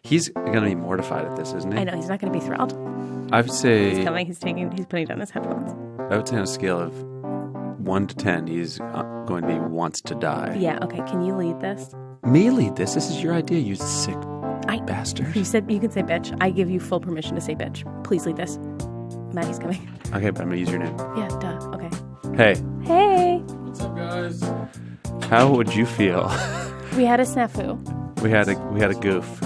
He's going to be mortified at this, isn't he? I know, he's not going to be thrilled. I would say... He's coming, he's putting down his headphones. I would say on a scale of 1 to 10, he's going to be wants to die. Yeah, okay. Can you lead this? Me lead this? This is your idea, you sick bastard. You said you can say bitch. I give you full permission to say bitch. Please lead this. Maddie's coming. Okay, but I'm going to use your name. Yeah, duh. Okay. Hey. Hey. What's up, guys? How would you feel? We had a snafu. We had a goof.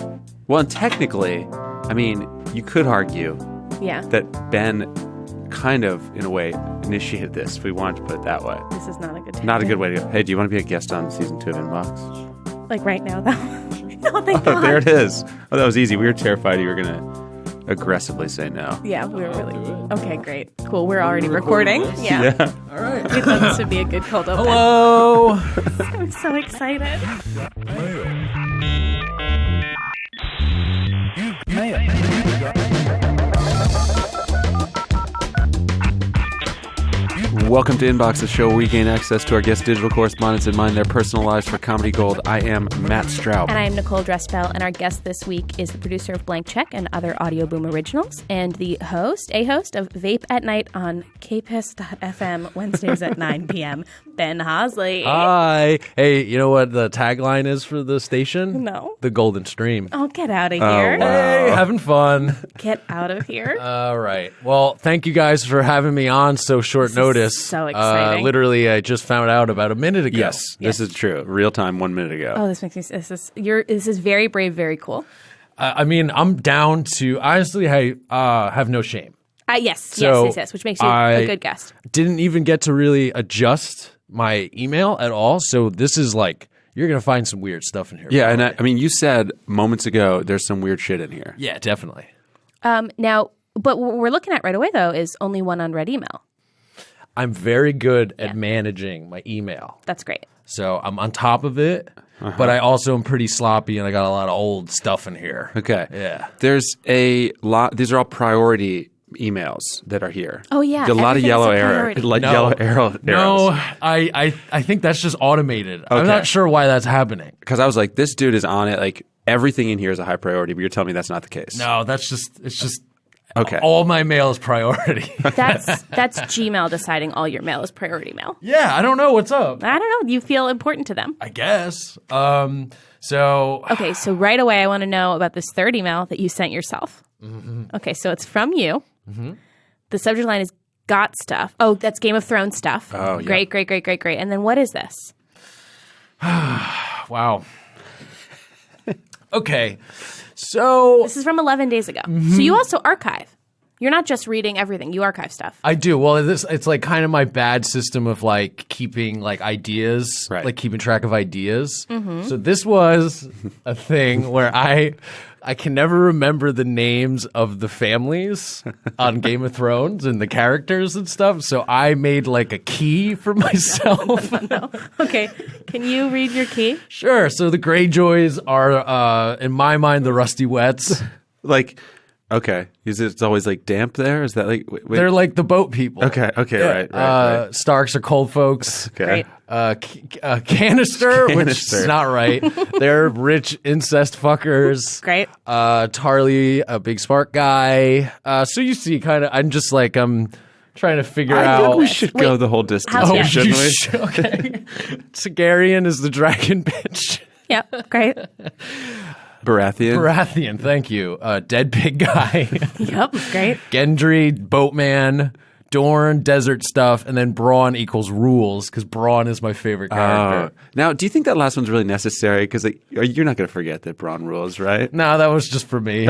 Well, and technically, I mean, you could argue that Ben kind of, in a way, initiated this, if we wanted to put it that way. This is not a good time. Not a good way to go. Hey, do you want to be a guest on season 2 of Inbox? Like right now, though? No, thank God. There it is. Oh, that was easy. We were terrified you were going to aggressively say no. Yeah, we were really... Okay, great. Cool. We're already recording. Yeah. All right. We thought this would be a good cold open. Hello. I'm so excited. Welcome to Inbox, the show where we gain access to our guest digital correspondents and mine their personal lives for comedy gold. I am Matt Straub. And I am Nicole Dressfell, and our guest this week is the producer of Blank Check and other Audio Boom originals, and the host of Vape at Night on kpiss.fm, Wednesdays at 9 p.m., Ben Hosley. Hi. Hey, you know what the tagline is for the station? No. The Golden Stream. Oh, get out of here. wow. Hey, having fun. Get out of here. All right. Well, thank you guys for having me on so short notice. So exciting. Literally, I just found out about a minute ago. Yes, this is true. Real time, 1 minute ago. Oh, this makes me... This is very brave, very cool. I mean, I'm down to... Honestly, I have no shame. Yes, which makes you a good guest. Didn't even get to really adjust my email at all. So this is like... You're going to find some weird stuff in here. Yeah, and I mean, you said moments ago there's some weird shit in here. Yeah, definitely. Now, but what we're looking at right away, though, is only one unread email. I'm very good at managing my email. That's great. So I'm on top of it, but I also am pretty sloppy and I got a lot of old stuff in here. Okay. Yeah. There's a lot. These are all priority emails that are here. Oh, yeah. A lot of yellow Everything's a arrow, priority. like No. yellow arrows. No, I think that's just automated. I'm not sure why that's happening. Because I was like, this dude is on it. Like everything in here is a high priority, but you're telling me that's not the case. No, it's just Okay. all my mail is priority. That's Gmail deciding all your mail is priority mail. Yeah, I don't know what's up. I don't know. You feel important to them. I guess. So Okay, so right away I want to know about this third email that you sent yourself. Mm-hmm. Okay, so it's from you. Mm-hmm. The subject line is got stuff. Oh, that's Game of Thrones stuff. Oh, yeah. Great. And then what is this? wow. Okay. So This is from 11 days ago. So you also archive. You're not just reading everything. You archive stuff. I do. Well, it's like kind of my bad system of like keeping like ideas, Right. like keeping track of ideas. So this was a thing where I can never remember the names of the families on Game of Thrones and the characters and stuff. So I made like a key for myself. Okay. Can you read your key? Sure. So the Greyjoys are, in my mind, the Rusty Wets. Like, okay. It's always like damp there? Is that like... Wait. They're like the boat people. Okay. Yeah. Right. Starks are cold folks. Okay. Great. Canister, which Canister. is not right. They're rich incest fuckers. Great. Tarly, a big spark guy. So you see, kind of, I'm just like, I'm trying to figure I out. think we should go the whole distance, How- yeah. shouldn't you we? should- okay. Targaryen is the dragon bitch. Yep. Great. Baratheon. Baratheon, thank you. Dead pig guy. Yep. Great. Gendry, boatman. Dorne, desert stuff, and then Braun equals rules, because Braun is my favorite character. Now, do you think that last one's really necessary? Because like, you're not going to forget that Braun rules, right? No, that was just for me.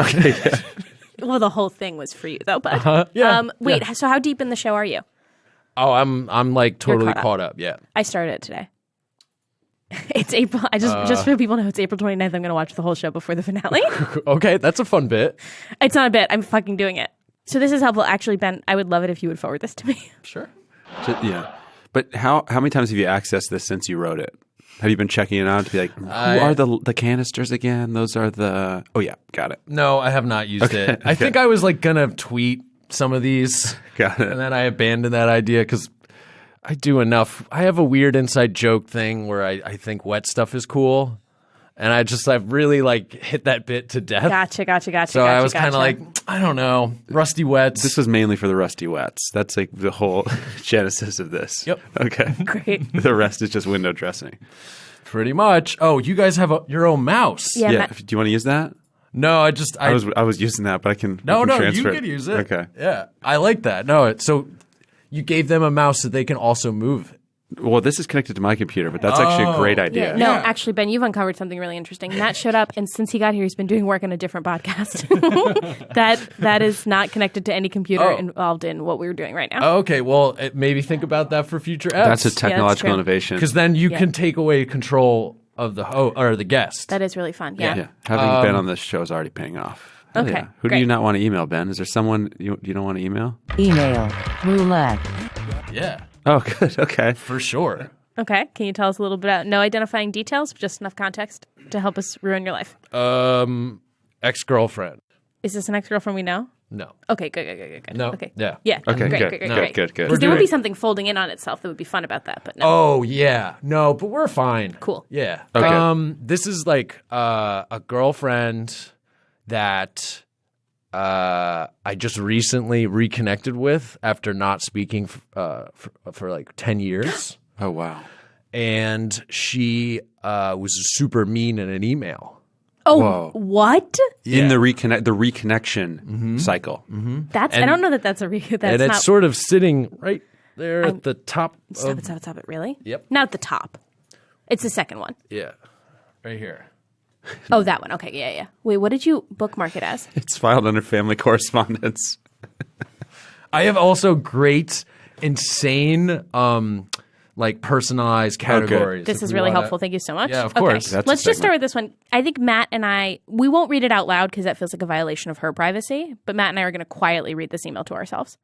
Well, the whole thing was for you, though. But Yeah, wait. yeah. So how deep in the show are you? Oh, I'm like totally caught up. caught up. Yeah. I started it today. It's April. I just so people know it's April 29th. I'm going to watch the whole show before the finale. Okay, that's a fun bit. It's not a bit. I'm fucking doing it. So this is helpful. Actually, Ben, I would love it if you would forward this to me. Sure. Yeah. But how many times have you accessed this since you wrote it? Have you been checking it out to be like, who are the canisters again? Those are the... Oh, yeah. Got it. No, I have not used it. I think I was like going to tweet some of these. Got it. And then I abandoned that idea because I do enough. I have a weird inside joke thing where I think wet stuff is cool. And I've really like hit that bit to death. Gotcha. So I was kind of like, I don't know, Rusty Wets. This was mainly for the Rusty Wets. That's like the whole genesis of this. Yep. Okay. Great. The rest is just window dressing. Pretty much. Oh, you guys have your own mouse. Yeah. Do you want to use that? No, I was using that, but I can. No, transfer you can use it. Okay. Yeah, I like that. No, so you gave them a mouse so they can also move it. Well, this is connected to my computer, but that's actually a great idea. Yeah. No, actually, Ben, you've uncovered something really interesting. Matt showed up, and since he got here, he's been doing work on a different podcast that is not connected to any computer involved in what we were doing right now. Oh, okay, well, maybe think about that for future eps. That's a technological innovation. Because then you can take away control of the or the guest. That is really fun. Yeah. Having Ben on this show is already paying off. Okay. Yeah. Who do you not want to email, Ben? Is there someone you don't want to email? Email roulette. Yeah. Oh, good. Okay. For sure. Okay. Can you tell us a little bit about no identifying details, just enough context to help us ruin your life? Ex-girlfriend. Is this an ex-girlfriend we know? No. Okay, good. No. Okay. Yeah. Yeah. Okay, Great. Good. Because there would be something folding in on itself that would be fun about that, but no. Oh, yeah. No, but we're fine. Cool. Yeah. Okay. This is like a girlfriend that I just recently reconnected with after not speaking for like 10 years. Oh, wow. And she was super mean in an email. Oh, Whoa. what? In the reconnection cycle. Mm-hmm. I don't know that that's a that's and it's not, sort of sitting right there at the top. Stop it. Really? Yep. Not at the top. It's the second one. Yeah. Right here. Oh, that one. Okay. Yeah. Wait, what did you bookmark it as? It's filed under family correspondence. I have also great, insane, like personalized categories. This is really helpful. Thank you so much. Yeah, of course. Okay. Let's just start with this one. I think Matt and we won't read it out loud because that feels like a violation of her privacy, but Matt and I are going to quietly read this email to ourselves.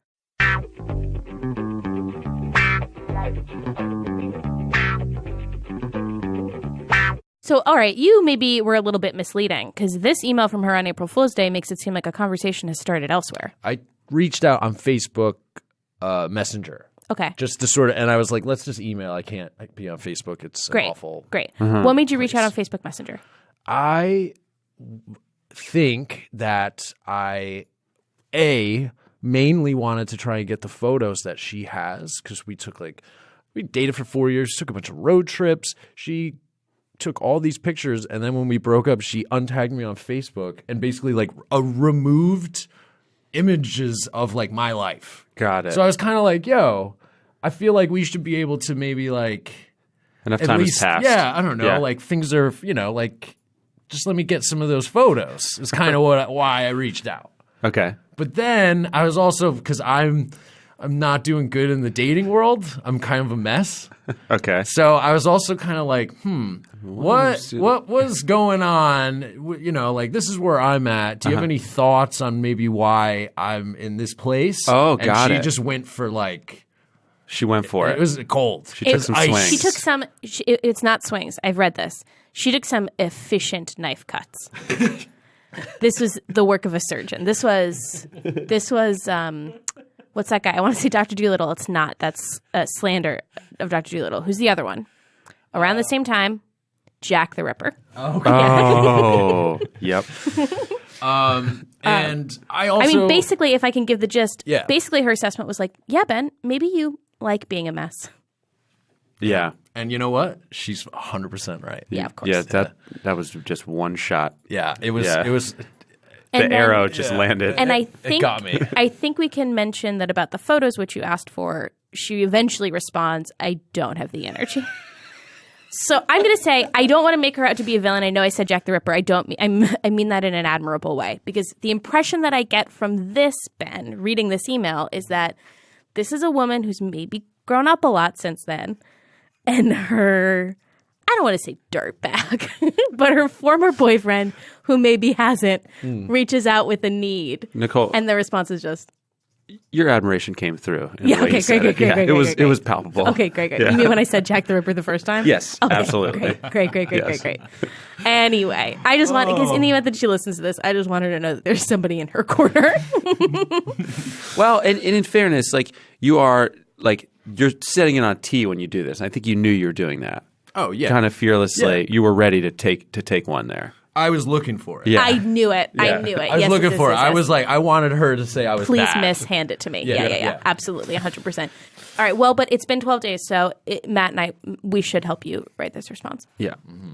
So, all right, you maybe were a little bit misleading because this email from her on April Fool's Day makes it seem like a conversation has started elsewhere. I reached out on Facebook Messenger. Okay. Just to sort of, and I was like, let's just email. I can't be on Facebook. It's an awful. Great. What made you reach out on Facebook Messenger? I think that I, mainly wanted to try and get the photos that she has because we dated for 4 years, took a bunch of road trips. She took all these pictures, and then when we broke up, she untagged me on Facebook and basically like removed images of like my life. Got it. So I was kind of like, yo, I feel like we should be able to maybe like enough time has passed. Yeah, I don't know. Yeah. Like things are, like just let me get some of those photos. Is kind of why I reached out. Okay. But then I was also because I'm not doing good in the dating world. I'm kind of a mess. Okay. So I was also kind of like, what was going on? Like this is where I'm at. Do you have any thoughts on maybe why I'm in this place? Oh, got it. And she just went for like. She went for it. It was cold. She took some swings. She took some. It's not swings. I've read this. She took some efficient knife cuts. This was the work of a surgeon. This was. What's that guy? I want to say Dr. Dolittle. It's not. That's a slander of Dr. Dolittle. Who's the other one? Around the same time, Jack the Ripper. Oh, yep. And I also. I mean, basically, if I can give the gist, Yeah. basically her assessment was like, yeah, Ben, maybe you like being a mess. Yeah. And you know what? She's 100% right. Yeah, of course. Yeah, that was just one shot. Yeah, it was. Yeah. It was. The arrow just landed. And I think it got me. I think we can mention that about the photos which you asked for. She eventually responds, "I don't have the energy." So I'm going to say I don't want to make her out to be a villain. I know I said Jack the Ripper. I mean that in an admirable way because the impression that I get from this, Ben, reading this email is that this is a woman who's maybe grown up a lot since then, and her. I don't want to say dirtbag, but her former boyfriend, who maybe hasn't, reaches out with a need. Nicole. And the response is just... Your admiration came through. Yeah, okay, great. It was palpable. Okay, great. Yeah. You mean when I said Jack the Ripper the first time? Yes, okay, absolutely. Great. Anyway, I just want, because in the event that she listens to this, I just want her to know that there's somebody in her corner. Well, and in fairness, like you are, like you're setting it on T when you do this. I think you knew you were doing that. Oh yeah, kind of fearlessly. Yeah. You were ready to take one there. I was looking for it. Yeah. I knew it. Yeah. I knew it. I was looking for it. Yes. I was like, I wanted her to say I was Please, bad. miss, hand it to me. Yeah, Yeah. yeah. Absolutely, 100%. All right, well, but it's been 12 days, so Matt and I, we should help you write this response. Yeah. Mm-hmm.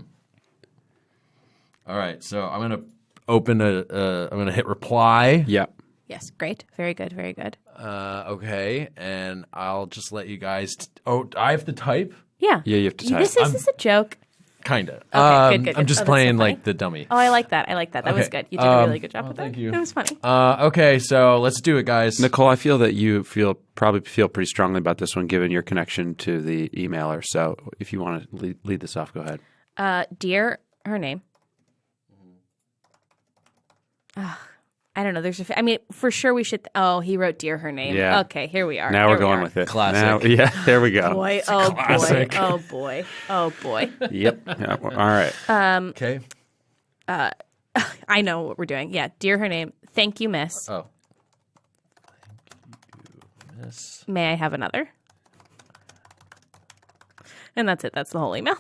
All right, so I'm going to open I'm going to hit reply. Yeah. Yes, great. Very good, very good. Okay, and I'll just let you guys. I have to type. Yeah. Yeah, you have to type. This is a joke. Kind of. Okay, good. I'm just Oh, that's playing so funny. like the dummy. Oh, I like that. That was good. You did a really good job with thank that. you. It was funny. Okay, so let's do it, guys. Nicole, I feel that you probably feel pretty strongly about this one, given your connection to the emailer. So, if you want to lead this off, go ahead. Dear, her name. I don't know. I mean, for sure we should. He wrote "Dear," her name. Yeah. Okay, here we are. Now Here we're we going are. with it. Classic. Now, yeah, there we go. Boy, Classic. boy, oh boy, oh boy. Yep. Yeah, well, all right. Okay. I know what we're doing. Yeah, dear, her name. Thank you, miss. Oh. Thank you, miss. May I have another? And that's it. That's the whole email.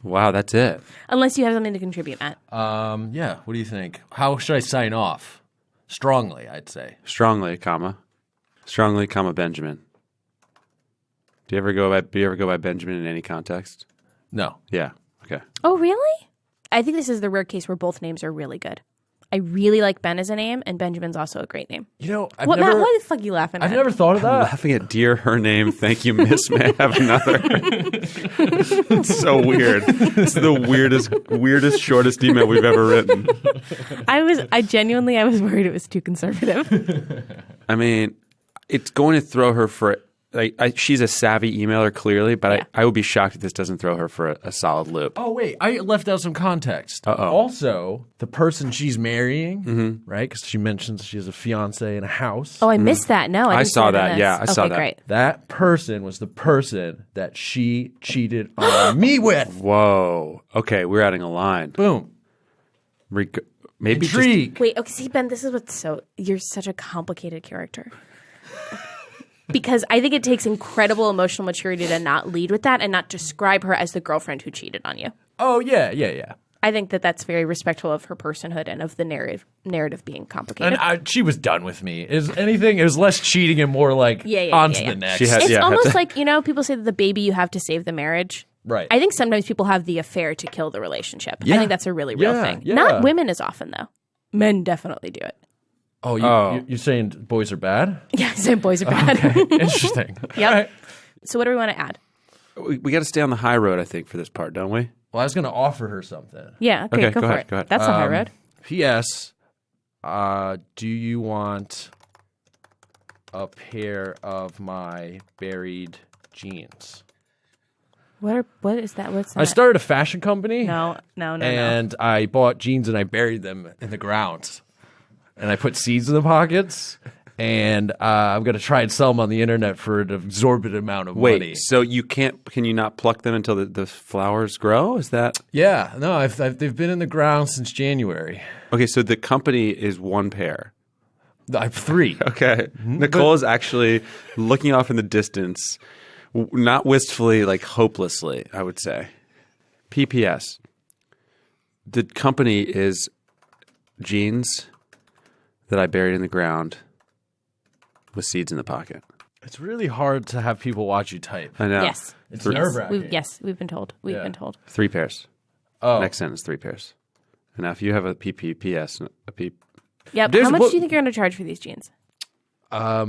Wow, that's it. Unless you have something to contribute, Matt. Yeah. What do you think? How should I sign off? Strongly, I'd say. Strongly, comma Benjamin. Do you ever go by Benjamin in any context? No. Yeah. Okay. Oh, really? I think this is the rare case where both names are really good. I really like Ben as a name, and Benjamin's also a great name. You know, Matt, why the fuck are you laughing at? I've never thought of that. Laughing at dear her name. Thank you, miss. May I have another? It's so weird. It's the weirdest, shortest email we've ever written. I was worried it was too conservative. I mean, it's going to throw her for. She's a savvy emailer, clearly, but Yeah. I would be shocked if this doesn't throw her for a solid loop. Oh, wait. I left out some context. Uh-oh. Also, the person she's marrying, right? Because she mentions she has a fiance and a house. Oh, I missed that. No, I didn't saw see it in that. this. Yeah, I saw Okay, that. Great. That person was the person that she cheated on me with. Whoa. Okay, we're adding a line. Boom. Maybe just Intrigue. Wait, okay, see, Ben, this is you're such a complicated character. Because I think it takes incredible emotional maturity to not lead with that and not describe her as the girlfriend who cheated on you. Oh, yeah. I think that's very respectful of her personhood and of the narrative being complicated. And she was done with me. It was less cheating and more like on to the next. She had- It's yeah, almost like, people say that the baby you have to save the marriage. Right. I think sometimes people have the affair to kill the relationship. Yeah. I think that's a really real Yeah, thing. yeah. Not women as often, though. Men definitely do it. Oh, you're saying boys are bad? Yeah, same boys are bad. Interesting. Yep. All right. So what do we want to add? we got to stay on the high road, I think, for this part, don't we? Well, I was going to offer her something. Yeah, okay, go for ahead, it. go ahead. That's the high road. P.S. Do you want a pair of my buried jeans? What is that? What's that? I started a fashion company. No. And I bought jeans and I buried them in the ground. And I put seeds in the pockets. And I'm going to try and sell them on the internet for an exorbitant amount of money. Wait, so can you not pluck them until the flowers grow? Is that? Yeah, no, they've been in the ground since January. Okay, so the company is one pair. I have 3. Okay. Nicole is actually looking off in the distance, not wistfully, like hopelessly, I would say. PPS. The company is jeans that I buried in the ground with seeds in the pocket. It's really hard to have people watch you type. I know. Yes. It's nerve-wracking. We've been told. We've been told. 3 pairs. Oh. Next sentence, 3 pairs. And now if you have a PPS, a P... Yep. There's How much what- do you think you're going to charge for these jeans? I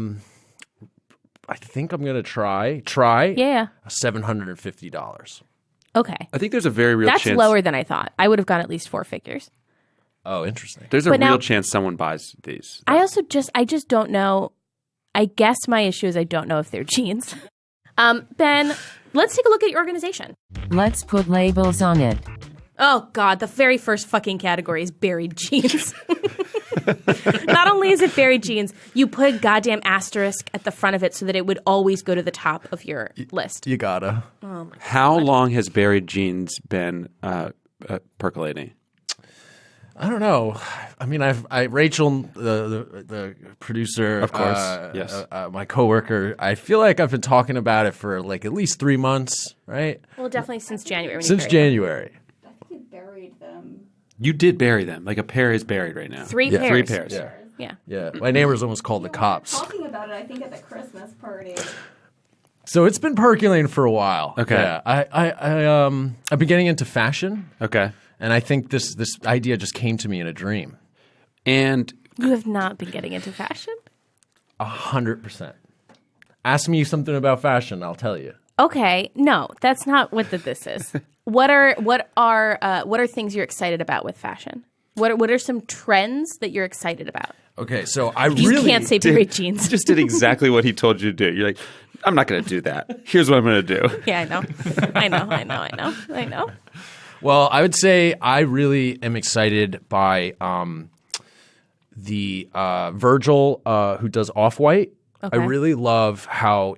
think I'm going to try Yeah. $750. Okay. I think there's a very real That's chance... lower than I thought. I would have gone at least 4 figures. Oh, interesting. There's a But now- real chance someone buys these. I just don't know. I guess my issue is I don't know if they're jeans. Ben, let's take a look at your organization. Let's put labels on it. Oh, God, the very first fucking category is buried jeans. Not only is it buried jeans, you put a goddamn asterisk at the front of it so that it would always go to the top of your list. You gotta. How long has buried jeans been percolating? I don't know. I mean, Rachel, the producer, Of course, yes. My coworker. I feel like I've been talking about it for like at least 3 months, right? Well, definitely since January. Since January. I think you buried them. You did bury them. Like a pair is buried right now. Three Yeah. pairs. 3 pairs. Yeah. Yeah. Yeah. My neighbors almost called the We were cops. talking about it, I think, at the Christmas party. So it's been percolating for a while. Okay. Yeah. I've been getting into fashion, Okay. and I think this idea just came to me in a dream. And You have not been getting into fashion? 100%. Ask me something about fashion, I'll tell you. Okay, no, that's not what this is. What are things you're excited about with fashion? What are some trends that you're excited about? Okay, so I You really can't say buried jeans. you just did exactly what he told you to do. You're like, I'm not going to do that. Here's what I'm going to do. Yeah, I know. Well, I would say I really am excited by the Virgil who does Off-White. Okay. I really love how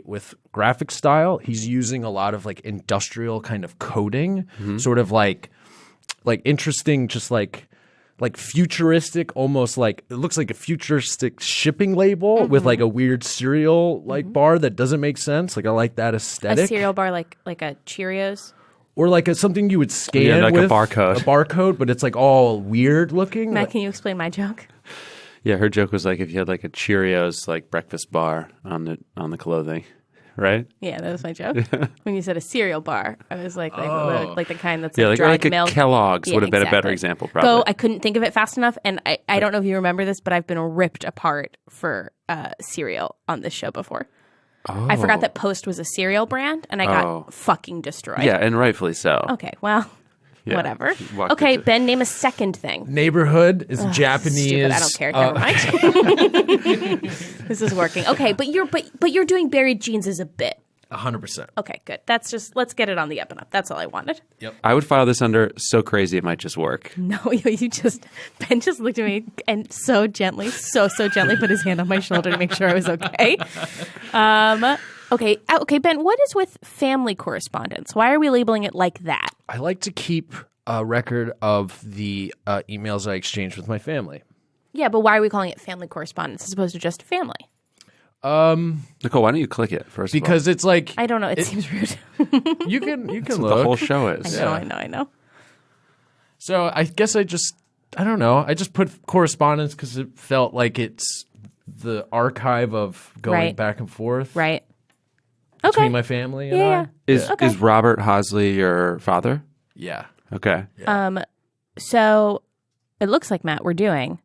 with graphic style, he's using a lot of like industrial kind of coding, sort of like interesting, just like futuristic, almost like it looks like a futuristic shipping label with like a weird cereal like bar that doesn't make sense. Like I like that aesthetic. A cereal bar like a Cheerios. Or like something you would scan like a with barcode. a barcode, but it's like all weird looking. Matt, can you explain my joke? Yeah, her joke was like if you had like a Cheerios like breakfast bar on the clothing, right? Yeah, that was my joke. When you said a cereal bar, I was like the kind that's Yeah, like like, dried like a milk. Kellogg's Yeah, would have been a better exactly. example, probably. I couldn't think of it fast enough, and I don't know if you remember this, but I've been ripped apart for cereal on this show before. I forgot that Post was a cereal brand, and I got fucking destroyed. Yeah, and rightfully so. Okay, well, Yeah. whatever. Walked Okay, into- Ben, name a second thing. Neighborhood is Japanese. Stupid. I don't care. Never mind. This is working. Okay, but you're doing buried jeans as a bit. 100%. Okay, good. That's just let's get it on the up and up. That's all I wanted. I would file this under so crazy it might just work. No, Ben just looked at me and so gently put his hand on my shoulder to make sure I was okay. Okay, Ben, what is with family correspondence? Why are we labeling it like that? I like to keep a record of the emails I exchange with my family. Yeah, but why are we calling it family correspondence as opposed to just family? Nicole, why don't you click it first Because it's like I don't know. It seems rude. you can of all? look. The whole show is. I know. So I guess I don't know. I just put correspondence because it felt like it's the archive of going Right. back and forth Right. between Okay. my family and Yeah. I. Is Robert Hosley your father? Yeah. Okay. So it looks like, Matt, we're doing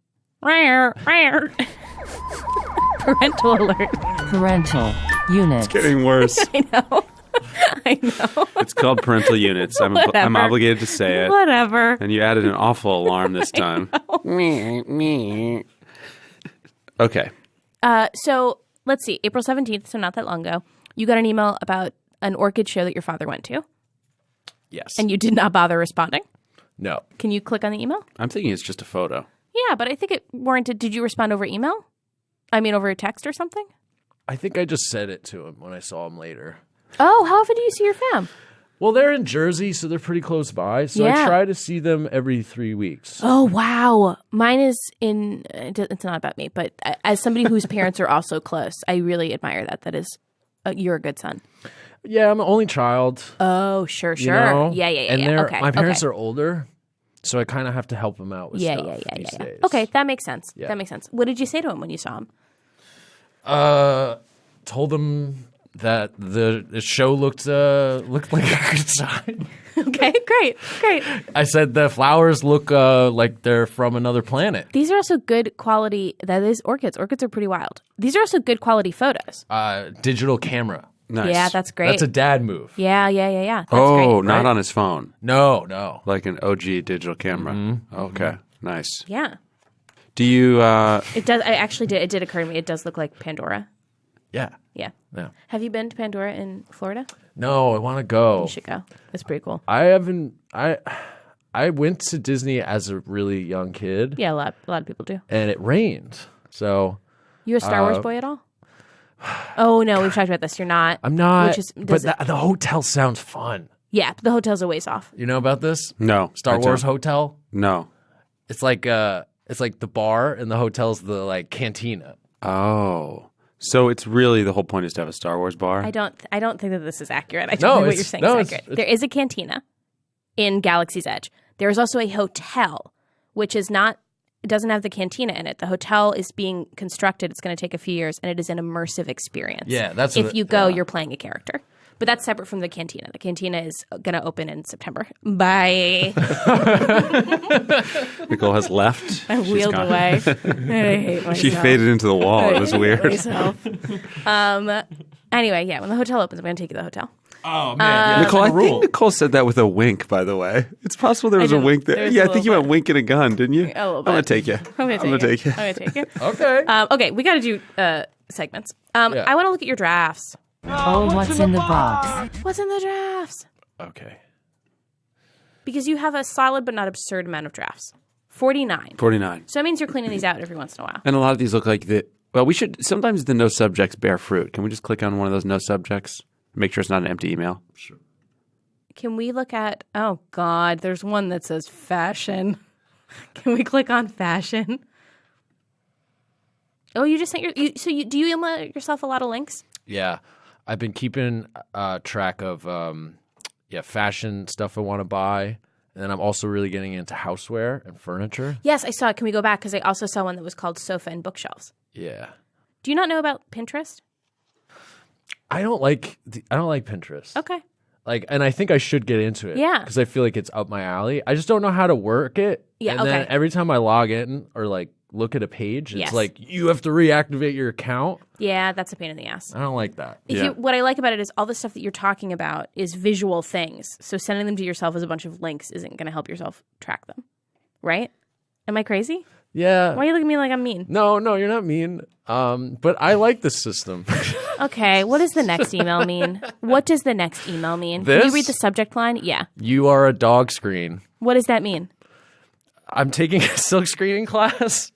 parental alert. Parental unit. Getting worse. I know. It's called parental units. I'm Whatever. obligated to say it. Whatever. And you added an awful alarm this time. Okay. So let's see. April 17th, so not that long ago, you got an email about an orchid show that your father went to, Yes. and you did not bother responding. No. Can you click on the email? I'm thinking it's just a photo. Yeah, but I think it warranted. Did you respond over email? I mean, over a text or something? I think I just said it to him when I saw him later. Oh, how often do you see your fam? Well, they're in Jersey, so they're pretty close by. So Yeah. I try to see them every 3 weeks. Oh, wow. Mine is in, it's not about me, but as somebody whose parents are also close, I really admire that. That is, you're a good son. Yeah, I'm an only child. Oh, sure. You know? Yeah. And Okay. my parents okay. are older, so I kind of have to help them out with Yeah. stuff these days. Okay, that makes sense. Yeah. That makes sense. What did you say to him when you saw him? Told them that the show looked like a good sign. Okay, great. I said the flowers look like they're from another planet. These are also good quality. That is orchids. Orchids are pretty wild. These are also good quality photos. Digital camera. Nice. Yeah, that's great. That's a dad move. Yeah. That's Oh, great. not on his phone. No. Like an OG digital camera. Okay. Nice. Yeah. Do you It does. I actually did. It did occur to me. It does look like Pandora. Yeah. Yeah. Yeah. Have you been to Pandora in Florida? No, I want to go. You should go. It's pretty cool. I haven't. I went to Disney as a really young kid, Yeah, a lot of people do. and it rained. So You a Star Wars boy at all? Oh no, we've talked about this. You're not. I'm not. Which is, but the hotel sounds fun. yeah, the hotel's a ways off. You know about this? No. Star I Wars don't. hotel. No. It's like the bar and the hotel's the like cantina. Oh. So it's really the whole point is to have a Star Wars bar? I don't think that this is accurate. I No, don't think what it's- you're saying no, is it's- accurate. There is a cantina in Galaxy's Edge. There is also a hotel, which is not. It doesn't have the cantina in it. The hotel is being constructed. It's going to take a few years, and it is an immersive experience. Yeah, that's if what- you go, yeah. you're playing a character. But that's separate from the cantina. The cantina is going to open in September. Bye. Nicole has left. I She's wheeled gone. away. I hate myself. She faded into the wall. It was I hate weird. myself. Anyway, yeah, when the hotel opens, I'm going to take you to the hotel. Oh man, Nicole, I rule. think Nicole said that with a wink, by the way. It's possible there was a didn't. wink there. There was Yeah, a I think you little went wink and a gun, didn't you? A little I'm going bit. to take you. I'm going to take you. you. I'm going to take you. Okay. Okay, we got to do segments. Yeah. I want to look at your drafts. Oh, what's in the box? What's in the drafts? Okay. Because you have a solid but not absurd amount of drafts. 49. 49. So that means you're cleaning these out every once in a while. And a lot of these look like the. Well, we should. Sometimes the no subjects bear fruit. Can we just click on one of those no subjects? Make sure it's not an empty email. Sure. Can we look at, oh God, there's one that says fashion. Can we click on fashion? Oh, you just sent do you email yourself a lot of links? Yeah, I've been keeping track of fashion stuff I want to buy, and then I'm also really getting into houseware and furniture. Yes, I saw it. Can we go back? Because I also saw one that was called Sofa and Bookshelves. Yeah, Do you not know about Pinterest? I don't like Pinterest. Okay. Like, and I think I should get into it. Yeah. because I feel like it's up my alley. I just don't know how to work it. Yeah, and then okay. every time I log in or like look at a page, it's Yes. like you have to reactivate your account. Yeah, that's a pain in the ass. I don't like that. Yeah. What I like about it is all the stuff that you're talking about is visual things. So sending them to yourself as a bunch of links isn't going to help yourself track them. Right? Am I crazy? Yeah. Why are you looking at me like I'm mean? No, you're not mean. But I like the system. Okay, what does the next email mean? What does the next email mean? Can This? you read the subject line? Yeah. You are a dog screen. What does that mean? I'm taking a silk screening class.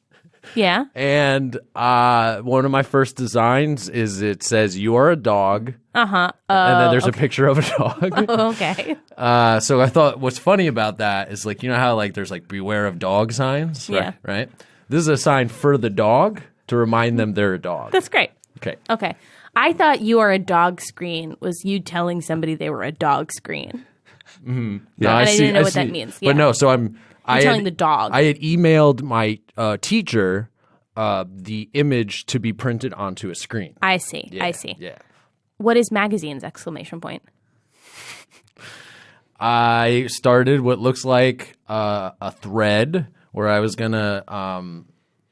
Yeah. And one of my first designs is it says you are a dog, and then there's a picture of a dog. Okay. So I thought what's funny about that is like you know how like there's like beware of dog signs, Yeah. right? This is a sign for the dog to remind them they're a dog. That's great. Okay. Okay. I thought you are a dog screen was you telling somebody they were a dog screen. No, And I didn't know what that means. Yeah. But no, so I'm telling the dog. I had emailed my teacher the image to be printed onto a screen. I see. Yeah, I see. Yeah. What is magazines? Exclamation point. I started what looks like a thread where I was gonna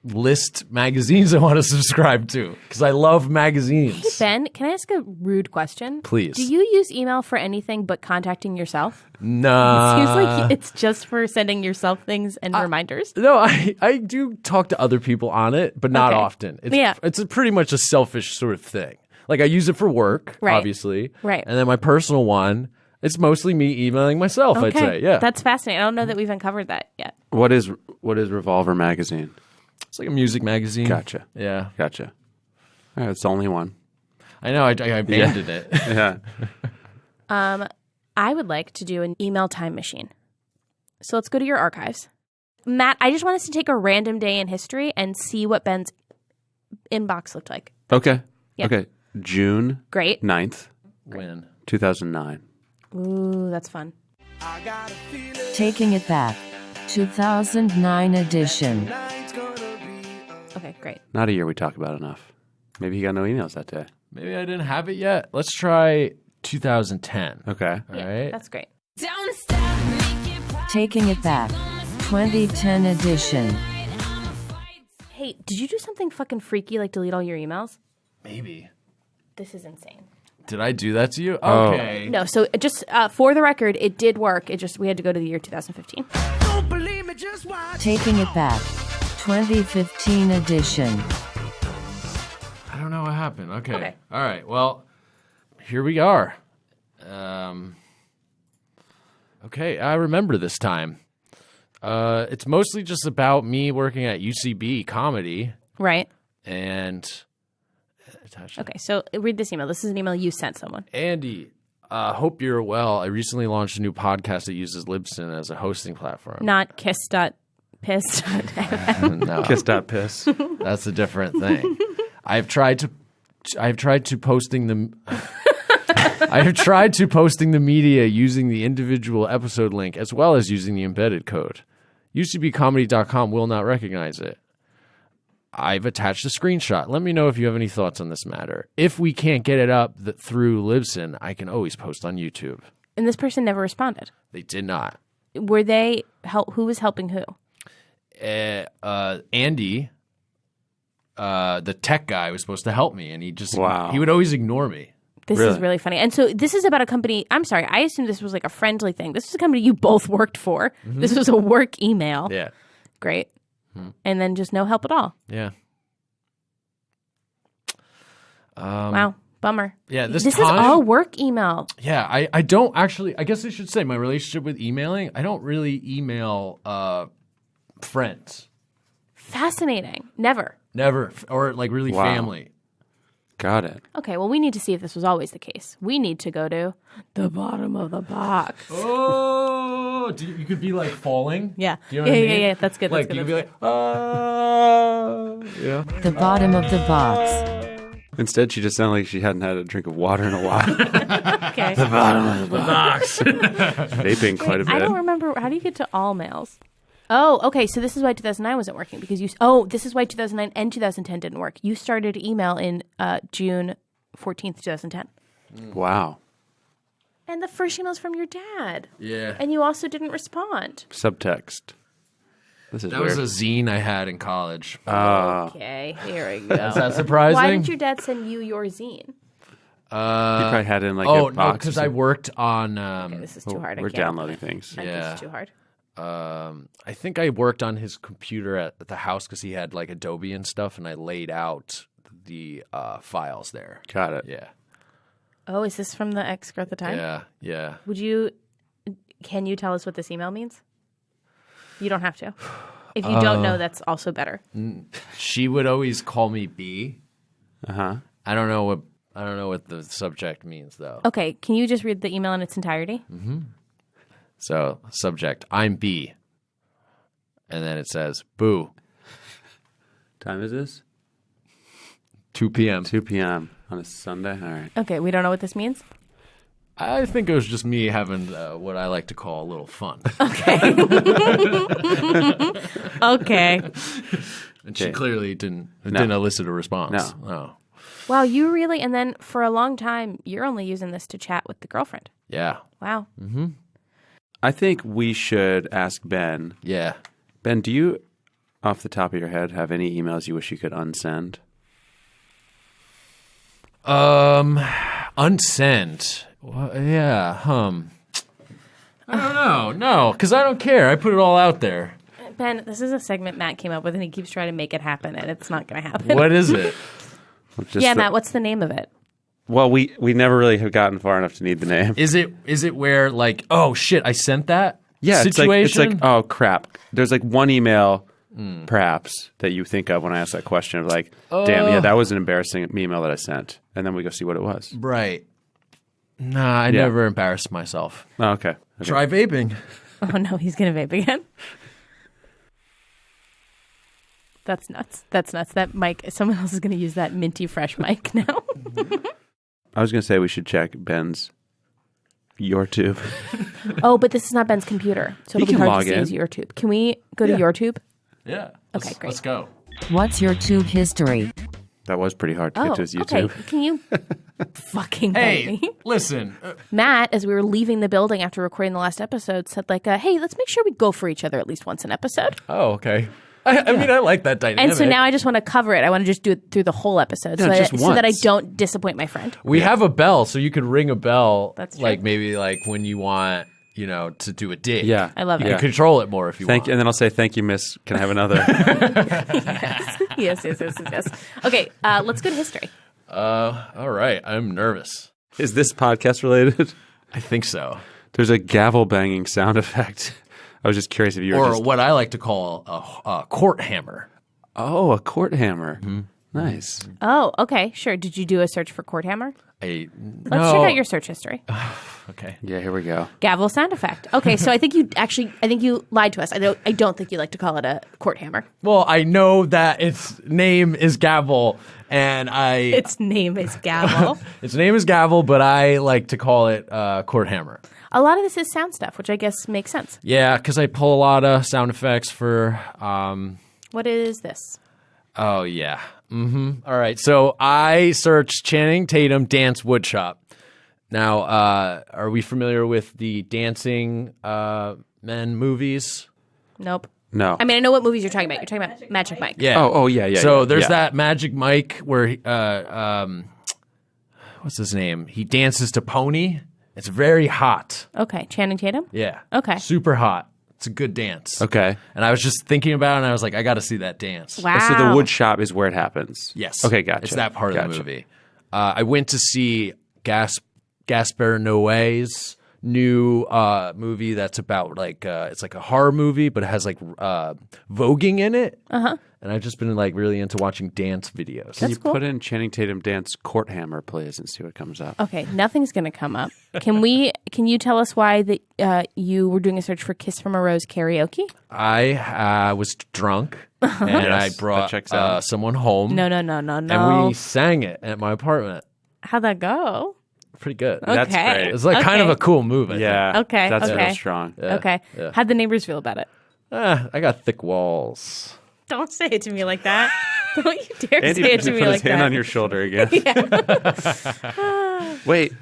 list magazines I want to subscribe to because I love magazines. Ben, can I ask a rude question? Please. Do you use email for anything but contacting yourself? Nah. Seems like it's just for sending yourself things and reminders. No, I do talk to other people on it, but not Okay. often. It's, Yeah. it's pretty much a selfish sort of thing. Like I use it for work, Right. obviously. Right. And then my personal one, it's mostly me emailing myself, I'd say. Yeah. That's fascinating. I don't know that we've uncovered that yet. What is Revolver Magazine? It's like a music magazine. Gotcha. Yeah. Gotcha. All right, it's the only one. I know. I abandoned it. Yeah. I would like to do an email time machine. So let's go to your archives. Matt, I just want us to take a random day in history and see what Ben's inbox looked like. Okay. Yep. Okay. June Great. 9th, When? 2009. Ooh, that's fun. Taking It Back. 2009 edition. Okay, great. Not a year we talk about enough. Maybe he got no emails that day. Maybe I didn't have it yet. Let's try 2010. Okay. All right. That's great. Taking It Back. 2010 edition. Hey, did you do something fucking freaky like delete all your emails? Maybe. This is insane. Did I do that to you? Oh. Okay. No, so just for the record, it did work. It just we had to go to the year 2015. Taking It Back. 2015 edition. I don't know what happened. Okay. Okay. All right. Well, here we are. Okay, I remember this time. It's mostly just about me working at UCB comedy Right. and attached. Okay, so read this email. This is an email you sent someone. Andy, hope you're well. I recently launched a new podcast that uses Libsyn as a hosting platform. Not kiss.png. Piss. No, Kiss.piss. that's a different thing. I've tried to posting the I have tried to posting the media using the individual episode link as well as using the embedded code. UCBcomedy.com will not recognize it. I've attached a screenshot. Let me know if you have any thoughts on this matter. If we can't get it up through Libsyn, I can always post on YouTube. And this person never responded. They did not. Were they who was helping who? Andy, the tech guy, was supposed to help me, and he would always ignore me. This is really funny. And so this is about a company. I'm sorry. I assumed this was like a friendly thing. This is a company you both worked for. Mm-hmm. This was a work email. Yeah. Great. And then just no help at all. Yeah. Wow. Bummer. Yeah. This is all work email. Yeah. I don't actually, I guess I should say my relationship with emailing, I don't really email friends. Fascinating. Never. Or like really family. Got it. Okay, well, we need to see if this was always the case. We need to go to the bottom of the box. Oh, you could be like falling. Yeah. Do you know what I mean? Yeah. That's good. Like that's you good. could be like, yeah. The bottom of the box. Instead, she just sounded like she hadn't had a drink of water in a while. Okay. The bottom of the box. Vaping quite a bit. I don't remember. How do you get to all mails? Oh, okay. So this is why 2009 wasn't working because this is why 2009 and 2010 didn't work. You started email in June 14th, 2010. Wow. And the first email's from your dad. Yeah. And you also didn't respond. Subtext. This is That weird. was a zine I had in college. Okay, here we go. Is that surprising? Why did your dad send you your zine? You probably had it in like a no, box. because I worked on. Okay, this is too hard. We're I can't. downloading things. This Yeah. is too hard. I think I worked on his computer at the house because he had like Adobe and stuff, and I laid out the files there. Got it. Yeah. Oh, is this from the ex at the time? Yeah. Can you tell us what this email means? You don't have to. If you don't know, that's also better. She would always call me B. Uh-huh. I don't know what the subject means though. Okay, can you just read the email in its entirety? Mm-hmm. So, subject, I'm B. And then it says, boo, Time is this? 2 p.m. 2 p.m. on a Sunday? All right. Okay, we don't know what this means? I think it was just me having what I like to call a little fun. Okay. Okay. And she clearly didn't No. elicit a response. No. Wow, you really, and then for a long time, you're only using this to chat with the girlfriend. Yeah. Wow. Mm-hmm. I think we should ask Ben. Yeah. Ben, do you, off the top of your head, have any emails you wish you could unsend? Unsend. Well, yeah. I don't know. No, because I don't care. I put it all out there. Ben, this is a segment Matt came up with, and he keeps trying to make it happen, and it's not going to happen. What is it? Matt, what's the name of it? Well, we never really have gotten far enough to need the name. Is it where like, oh shit, I sent that? Yeah, situation? it's like, oh crap. There's like one email, perhaps, that you think of when I ask that question of like, damn, yeah, that was an embarrassing email that I sent, and then we go see what it was. Right. Nah, I never embarrassed myself. Oh, okay. Try vaping. Oh no, he's going to vape again. That's nuts. That mic, someone else is going to use that minty fresh mic now. I was going to say we should check Ben's YouTube. Oh, but this is not Ben's computer, so it'll He be can hard log to see in. his YouTube. Can we go to YouTube? Yeah. Okay, great. Let's go. What's your tube history? That was pretty hard to get to his YouTube. Okay. Can you fucking Hey, bite me? listen. Matt, as we were leaving the building after recording the last episode, said like, hey, let's make sure we go for each other at least once an episode. Oh, okay. I mean, I like that dynamic. And so now I just want to cover it. I want to just do it through the whole episode No, just so that I once. don't disappoint my friend. we have a bell, so you could ring a bell. That's true. like maybe like when you want, to do a dig. Yeah. I love You it. can control it more if you Thank want. you. And then I'll say, thank you, miss. Can I have another? Yes. Okay, let's go to history. All right. I'm nervous. Is this podcast related? I think so. There's a gavel banging sound effect. I was just curious if you were Or just... what I like to call a court hammer. Oh, a court hammer. Nice. Oh, okay, sure. Did you do a search for Court Hammer? Let's Let's check out your search history. Okay. Yeah, here we go. Gavel sound effect. Okay, so I think you lied to us. I don't think you like to call it a Court Hammer. Well, I know that its name is Gavel, and Its name is Gavel. its name is Gavel, but I like to call it Court Hammer. A lot of this is sound stuff, which I guess makes sense. Yeah, because I pull a lot of sound effects for. What is this? Oh yeah. All right. So I searched Channing Tatum dance woodshop. Now, are we familiar with the dancing men movies? Nope. No. I mean, I know what movies you're talking about. You're talking about Magic Mike. Yeah. Oh, yeah. So yeah, there's yeah. that Magic Mike where what's his name? He dances to Pony. It's very hot. Okay. Channing Tatum? Yeah. Okay. Super hot. It's a good dance. Okay. And I was just thinking about it, and I was like, I got to see that dance. Wow. So the wood shop is where it happens. Yes. Okay, gotcha. It's that part of the Gotcha. movie. I went to see Gaspar Noé's new movie that's about it's like a horror movie, but it has like voguing in it. Uh-huh. And I've just been like really into watching dance videos. Can you cool. put in Channing Tatum dance Court Hammer, please, and see what comes up? Okay, nothing's going to come up. Can you tell us why that you were doing a search for Kiss from a Rose karaoke? I was drunk and I Yes, brought that checks out. someone home. No. And we sang it at my apartment. How'd that go? Pretty good. That's Okay. great. It's like kind of a cool move. I think. Yeah. Okay, That's okay. real strong. Okay. yeah. How'd the neighbors feel about it? I got thick walls. Don't say it to me like that. Don't you dare Andy say it to put me his like hand that. on your shoulder again. Wait,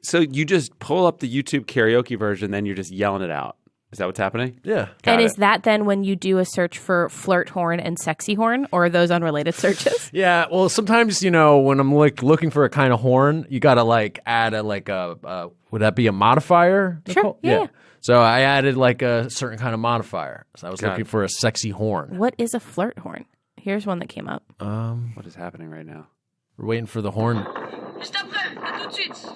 so you just pull up the YouTube karaoke version, then you're just yelling it out. Is that what's happening? Yeah. Got And it. is that then when you do a search for flirt horn and sexy horn, or are those unrelated searches? Yeah, well, sometimes when I'm like looking for a kind of horn, you gotta like add a would that be a modifier? Sure, yeah. So I added like a certain kind of modifier. So I was Got looking it. for a sexy horn. What is a flirt horn? Here's one that came up. What is happening right now? We're waiting for the horn. Juste après, à tout de suite.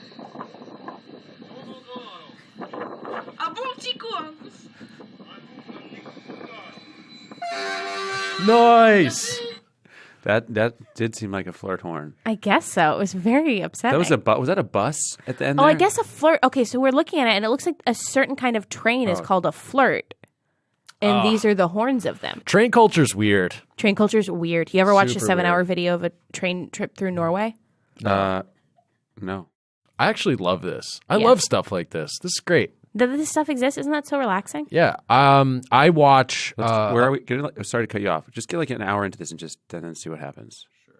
Un bon petit coup, hein. Nice. That did seem like a flirt horn. I guess so. It was very upsetting. Was that a bus at the end? Oh, there? I guess a flirt. Okay, so we're looking at it, and it looks like a certain kind of train is called a flirt. And these are the horns of them. Train culture's weird. Train culture's weird. You ever watched a Super 7-hour weird. video of a train trip through Norway? No. I actually love this. I Yeah. love stuff like this. This is great. Does this stuff exist? Isn't that so relaxing? Yeah. I watch. Where are we? Sorry to cut you off. Just get like an hour into this and then see what happens. Sure.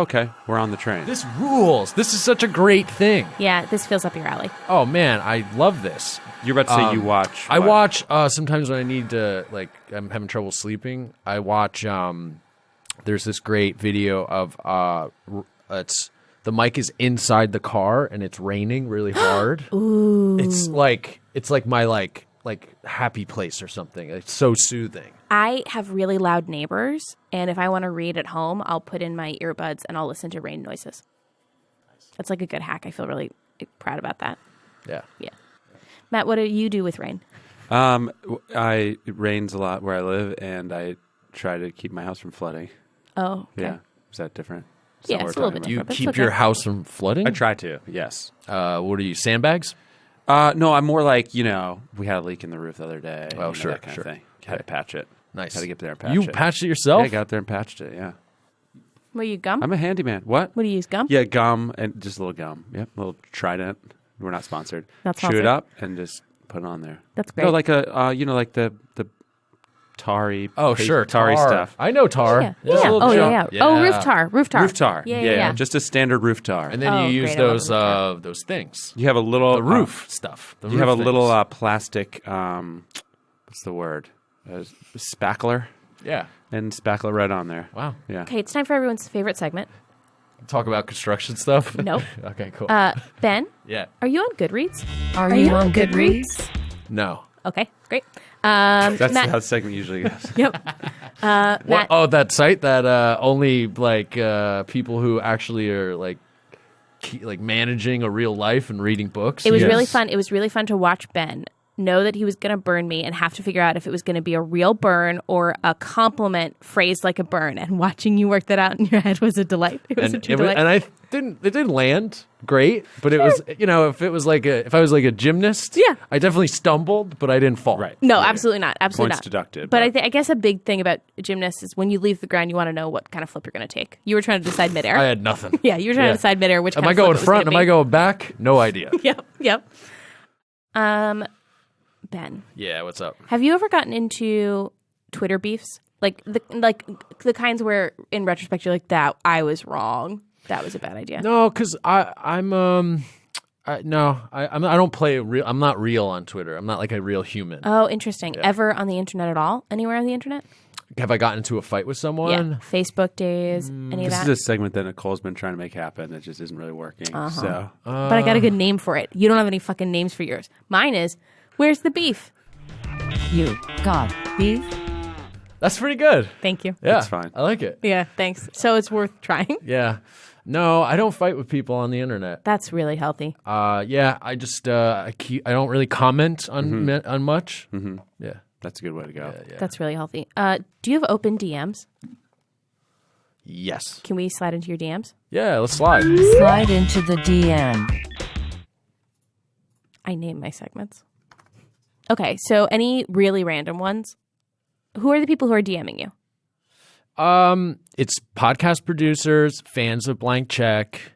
Okay, we're on the train. This rules. This is such a great thing. Yeah, this feels up your alley. Oh man, I love this. You're about to say you watch. I what? watch sometimes when I need to, like, I'm having trouble sleeping. I watch. There's this great video of it's the mic is inside the car and it's raining really hard. Ooh. It's like my like happy place or something. It's so soothing. I have really loud neighbors, and if I want to read at home, I'll put in my earbuds and I'll listen to rain noises. That's like a good hack. I feel really proud about that. Yeah. Yeah. Matt, what do you do with rain? It rains a lot where I live, and I try to keep my house from flooding. Oh, okay. Yeah, is that different? Is Yeah, that what it's we're a little talking bit You That's keep okay. your house from flooding? about? I try to. Yes. What are you, sandbags? No, I'm more like we had a leak in the roof the other day. Oh, sure, that kind sure. of thing. Had to patch it. Nice. Had to get there and patch You it. patched it yourself? Yeah, I got there and patched it. Yeah, What, you gum? I'm a handyman. What? What do you use, gum? Yeah, gum and just a little gum. Yep, a little Trident. We're not sponsored. Not Chew sponsored. it up and just put it on there. That's great. No, like like the tarry. Oh, sure. tarry tar. stuff. I know tar. Yeah. It's a Yeah. little Oh, jump. yeah. Oh, roof tar. Roof tar. Roof tar. Yeah. Just a standard roof tar. And then Oh, you use great. I love those things. you have a little The roof stuff. The You have a roof little things. plastic. What's the word? Spackler. Yeah. And spackle right on there. Wow. Yeah. Okay, it's time for everyone's favorite segment. Talk about construction stuff? Nope. Okay, cool. Ben, yeah. are you on Goodreads? Are you on Goodreads? No. Okay, great. That's Matt, how the segment usually goes. Yep. What? Matt, Oh, that site that only like people who actually are like managing a real life and reading books. it was use? really fun. It was really fun to watch Ben know that he was going to burn me and have to figure out if it was going to be a real burn or a compliment phrased like a burn. And watching you work that out in your head was a delight. It was a true delight. And it didn't land great, but it was, if I was like a gymnast, Yeah. I definitely stumbled, but I didn't fall. Right. No, absolutely not. Absolutely Points not. deducted. But I guess a big thing about gymnasts is when you leave the ground, you want to know what kind of flip you're going to take. You were trying to decide midair. I had nothing. Yeah, you were trying to decide midair which Am kind I of flip going it was front? gonna Am I be. going back? No idea. Yep. Ben, Yeah, what's up? have you ever gotten into Twitter beefs? Like the kinds where in retrospect you're like, that I was wrong. That was a bad idea. No, because I don't play real. I'm not real on Twitter. I'm not like a real human. Oh, interesting. Ever on the internet at all? Anywhere on the internet? Have I gotten into a fight with someone? Yeah. Facebook days, any of This that? is a segment that Nicole's been trying to make happen that just isn't really working. So But I got a good name for it. You don't have any fucking names for yours. Mine is, where's the beef? You got beef? That's pretty good. Thank you. Yeah, That's fine. I like it. Yeah, thanks. So it's worth trying. Yeah. No, I don't fight with people on the internet. That's really healthy. Yeah, I just I don't really comment on on much. Mm-hmm. Yeah. that's a good way to go. Yeah. That's really healthy. Do you have open DMs? Yes. Can we slide into your DMs? Yeah, let's slide. Slide into the DM. I name my segments. Okay, so any really random ones? Who are the people who are DMing you? It's podcast producers, fans of Blank Check,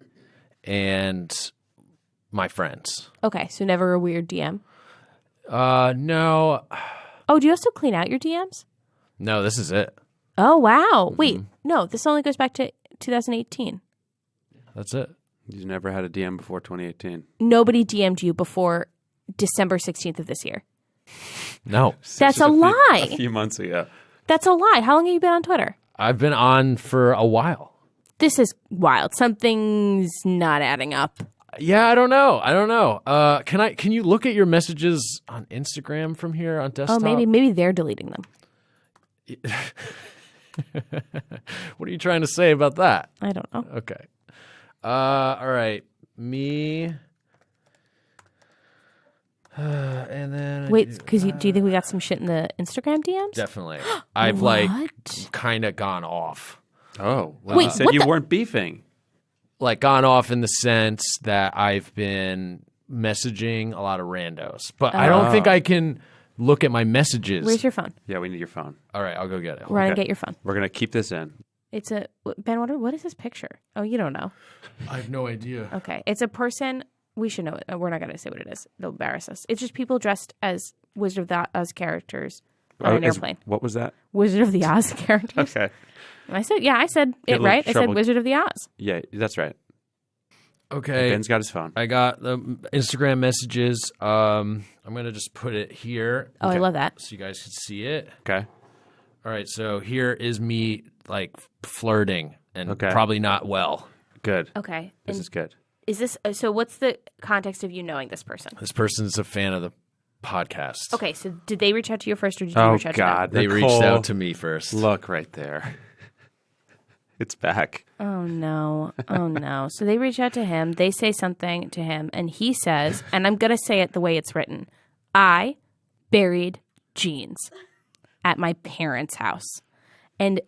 and my friends. Okay, so never a weird DM. No, Oh, do you also clean out your DMs? no, this is it. Oh, wow. Wait, no, this only goes back to 2018. That's it. You never had a DM before 2018. Nobody DM'd you before December 16th of this year. No, That's a lie. A few months ago. That's a lie. How long have you been on Twitter? I've been on for a while. This is wild. Something's not adding up. Yeah, I don't know. Can you look at your messages on Instagram from here on desktop? Oh, maybe they're deleting them. What are you trying to say about that? I don't know. Okay. All right. Me. And then Wait, because do you think we got some shit in the Instagram DMs? definitely. I've kind of gone off. Oh, well, Wait, you said what you the- weren't beefing. Like gone off in the sense that I've been messaging a lot of randos, but I don't think I can look at my messages. Where's your phone? Yeah, we need your phone. All right, I'll go get it. Run and get your phone. We're going to keep this in. It's a Ben. What is this picture? Oh, you don't know. I have no idea. Okay, it's a person. We should know it. We're not going to say what it is. It'll embarrass us. It's just people dressed as Wizard of the Oz characters on an airplane. What was that? Wizard of the Oz characters. Okay. I said it little right. I said trouble. Wizard of the Oz. Yeah, that's right. Okay. Ben's got his phone. I got the Instagram messages. I'm going to just put it here Oh, I love that. so you guys can see it. Okay. All right, so here is me like flirting and Okay. probably not well. Good. Okay. This And is good. is this so? What's the context of you knowing this person? This person's a fan of the podcast. Okay, so did they reach out to you first, or did you Oh, reach out God. They Nicole, reached out to me first. Look right there. It's back. to them? Oh no! Oh no! So they reach out to him. They say something to him, and he says, and I'm gonna say it the way it's written: I buried jeans at my parents' house, and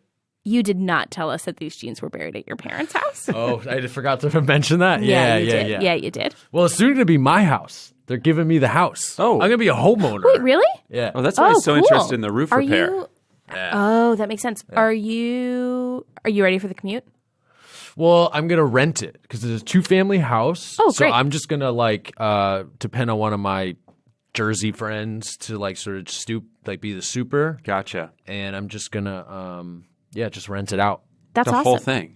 you did not tell us that these jeans were buried at your parents' house. Oh, I just forgot to mention that. Yeah, you yeah, did. yeah. Yeah, you did. Well, it's soon going to be my house. They're giving me the house. Oh. I'm going to be a homeowner. Wait, really? Yeah. Oh, that's why he's so cool. interested in the roof Are repair. you? Oh, that makes sense. Are you ready for the commute? Well, I'm going to rent it because it's a 2-family house. Oh, so great. I'm just going to depend on one of my Jersey friends to like sort of be the super. Gotcha. And I'm just going to, just rent it out. That's The awesome. whole thing.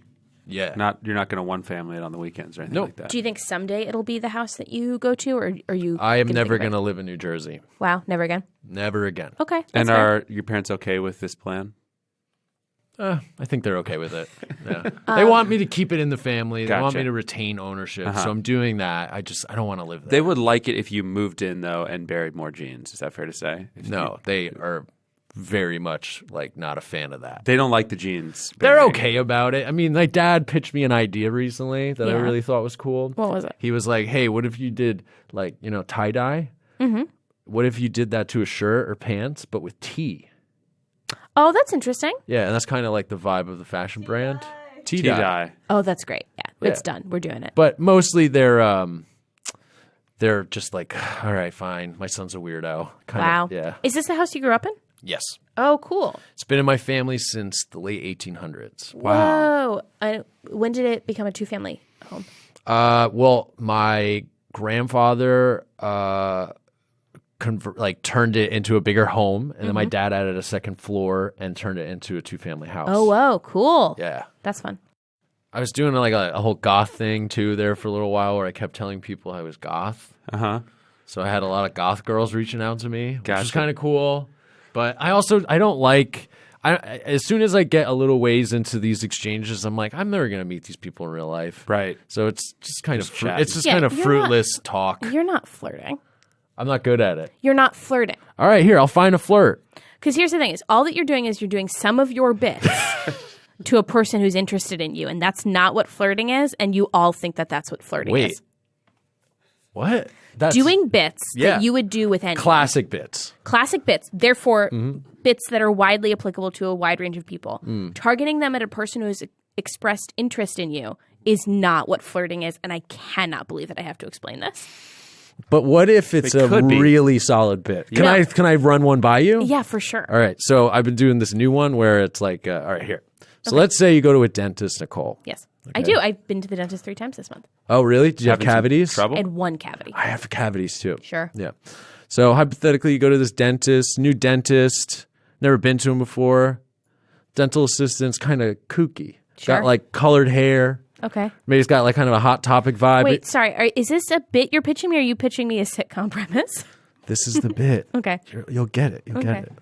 Yeah. You're not going to one family it on the weekends or anything Nope. like that. Do you think someday it'll be the house that you go to, or are you? I am gonna never think going to about live in New Jersey. it? Wow, never again. Never again. Okay. That's And fair. are your parents okay with this plan? I think they're okay with it. Yeah. They want me to keep it in the family. They want Gotcha. me to retain ownership. So I'm doing that. I don't want to live there. They would like it if you moved in, though, and buried more jeans. Is that fair to say? No, they are very much like not a fan of that. They don't like the jeans. They're buried. okay about it. I mean, my dad pitched me an idea recently that I Yeah. really thought was cool. What was it? He was like, "Hey, what if you did like, tie-dye what if you did that to a shirt or pants, but with tea? Oh, that's interesting. Yeah, and that's kind of like the vibe of the fashion brand. Tea Tea dye. dye. Oh, that's great. Yeah, it's Yeah. done. We're doing it. But mostly they're just like, all right, fine. My son's a weirdo. Kinda, Wow. Yeah. Is this the house you grew up in? Yes. Oh, cool. It's been in my family since the late 1800s. Whoa. When did it become a two-family home? Well, my grandfather turned it into a bigger home, and then my dad added a second floor and turned it into a two-family house. Oh, whoa. Cool. Yeah. That's fun. I was doing like a whole goth thing too there for a little while where I kept telling people I was goth. Uh-huh. So I had a lot of goth girls reaching out to me, which was Gotcha. kind of cool. But I don't like as soon as I get a little ways into these exchanges, I'm like, I'm never gonna meet these people in real life. Right. So it's just kind Just of chatting. it's just Yeah, kind of you're fruitless talk. You're not flirting. I'm not good at it. You're not flirting. All right, here I'll find a flirt. Because here's the thing: is all that you're doing is you're doing some of your bits to a person who's interested in you, and that's not what flirting is. And you all think that that's what flirting Wait, is. what? That's Doing bits Yeah. that you would do with anyone. classic bits. Classic bits, therefore bits that are widely applicable to a wide range of people. Targeting them at a person who has expressed interest in you is not what flirting is, and I cannot believe that I have to explain this. But what if it's It a could be. really solid bit? Can No. I run one by you? Yeah, for sure. All right. So I've been doing this new one where it's like, all right, here. So let's say you go to a dentist, Nicole. Yes, I do. I've been to the dentist 3 times this month Oh, really? Did you have Having some cavities? Trouble? and 1 cavity. I have cavities too. Sure. Yeah. So hypothetically, you go to this dentist, new dentist, never been to him before. Dental assistant's kind of kooky. Sure. Got like colored hair. Okay. Maybe he's got like kind of a Hot Topic vibe. Wait, sorry. Is this a bit you're pitching me, or are you pitching me a sitcom premise? This is the bit. Okay. You'll get it. You'll Okay. get it.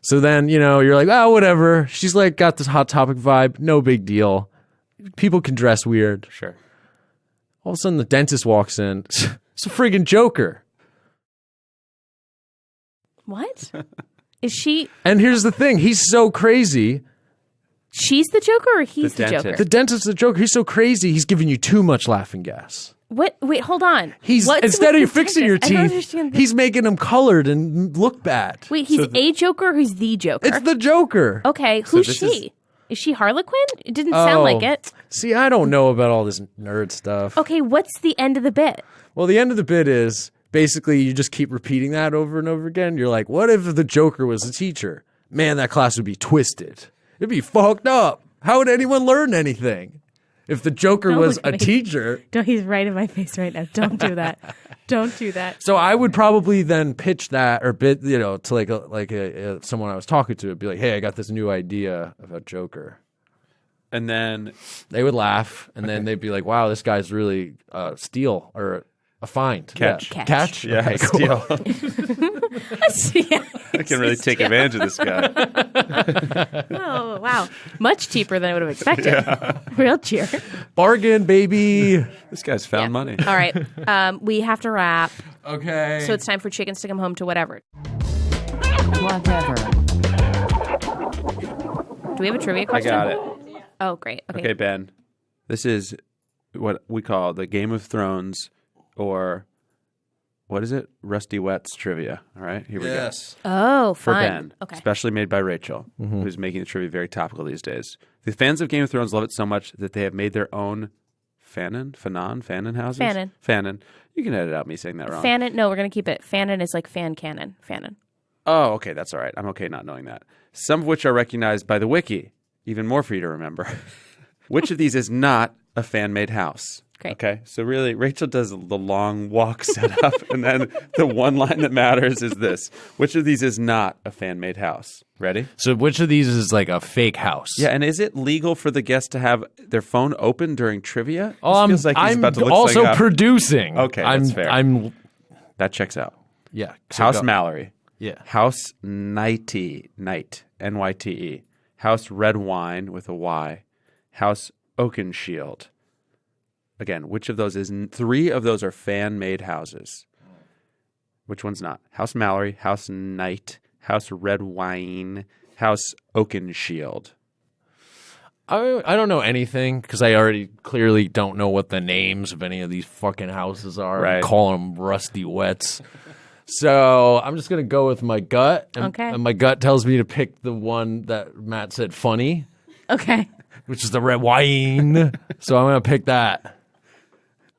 So then, you're like, oh, whatever. She's like, got this Hot Topic vibe. No big deal. People can dress weird. Sure. All of a sudden, the dentist walks in. It's a friggin' Joker. What? Is she? And here's the thing. He's so crazy. She's the Joker, or he's The the, dentist. Joker? The dentist's the Joker. He's so crazy. He's giving you too much laughing gas. What? Wait, hold on. He's What's instead with of the fixing your dentist? I don't teeth, understand this. he's making them colored and look bad. Wait, he's a Joker, or who's the Joker? It's the Joker. Okay, who's this she? Is she Harlequin? It didn't sound like it. See, I don't know about all this nerd stuff. Okay, what's the end of the bit? Well, the end of the bit is basically you just keep repeating that over and over again. You're like, what if the Joker was a teacher? Man, that class would be twisted. It'd be fucked up. How would anyone learn anything? If the Joker Don't was look a at me. teacher. Don't, he's right in my face right now. Don't do that. Don't do that. So I would probably then pitch that or bit, to like someone I was talking to. Be like, hey, I got this new idea about Joker. And then They would laugh, and then they'd be like, wow, this guy's really steal or a find. Catch. Yeah. Catch. yeah, Okay, cool. steal. Yeah. I can really take advantage of this guy. Oh, wow. Much cheaper than I would have expected. Real cheer. Bargain, baby. This guy's found money. All right. We have to wrap. Okay. So it's time for chickens to come home to whatever. Whatever. Do we have a trivia I question? got it. Oh, great. Okay, Ben. This is what we call the Game of Thrones, or what is it? Rusty Wets trivia. All right, here we go. Oh, For fun. Ben, Okay. especially made by Rachel, who's making the trivia very topical these days. The fans of Game of Thrones love it so much that they have made their own Fanon houses. Fanon. You can edit out me saying that wrong. Fanon. No, we're going to keep it. Fanon is like fan cannon. Fanon. Oh, okay, that's all right. I'm okay not knowing that. Some of which are recognized by the wiki. Even more for you to remember. Which of these is not a fan-made house? Great. Okay, so really, Rachel does the long walk setup, and then the one line that matters is this. Which of these is not a fan-made house? Ready? So which of these is like a fake house? Yeah, and is it legal for the guest to have their phone open during trivia? Oh, This feels like he's I'm about to look also something up. producing. Okay, I'm, that's fair. That checks out. Yeah. So House go- Mallory. Yeah. House Nighty, N-Y-T-E. House Red Wine with a Y. House Oakenshield. Again, which of those is... 3 of those are fan-made houses. Which one's not? House Mallory, House Night, House Red Wine, House Oakenshield. I don't know anything because I already clearly don't know what the names of any of these fucking houses are. Right. I call them Rusty Wets. So I'm just gonna go with my gut. Okay. And my gut tells me to pick the one that Matt said funny, Okay. which is the red wine. So I'm gonna pick that.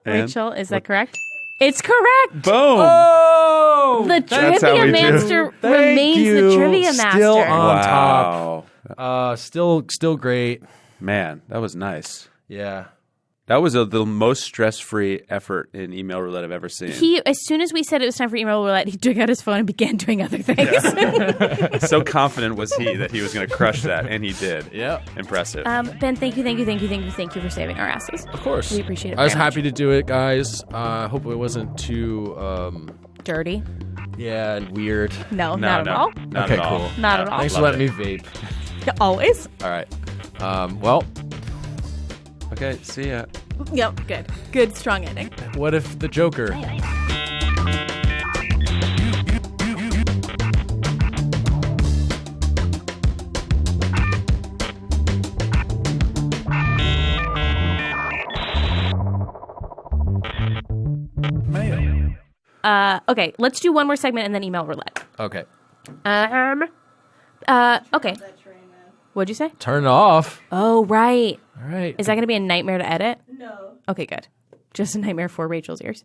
And Rachel, is that correct? It's correct. boom. Oh, The That's how trivia we do. master thank remains you. the trivia master. Still on top. Wow. Still great. Man, that was nice. Yeah. That was the most stress-free effort in email roulette I've ever seen. He, as soon as we said it was time for email roulette, he took out his phone and began doing other things. So confident was he that he was going to crush that, and he did. Yeah. Impressive. Ben, thank you for saving our asses. Of course. We appreciate it I was very much. happy to do it, guys. Hope it wasn't too Dirty? and weird. No, not at all. Not Okay, at all. cool. Not at all. Thanks for Loved letting me vape. Always. All right. Well, Okay, see ya. Yep. Good. Good. Strong ending. what if the Joker? Okay. Let's do one more segment and then email roulette. Okay. Okay. That train, man. What'd you say? Turn it off. Oh, right. All right. Is that going to be a nightmare to edit? No. Okay, good. Just a nightmare for Rachel's ears.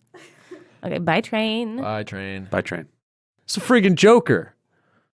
Okay, bye, train. Bye, train. Bye, train. It's a friggin' Joker.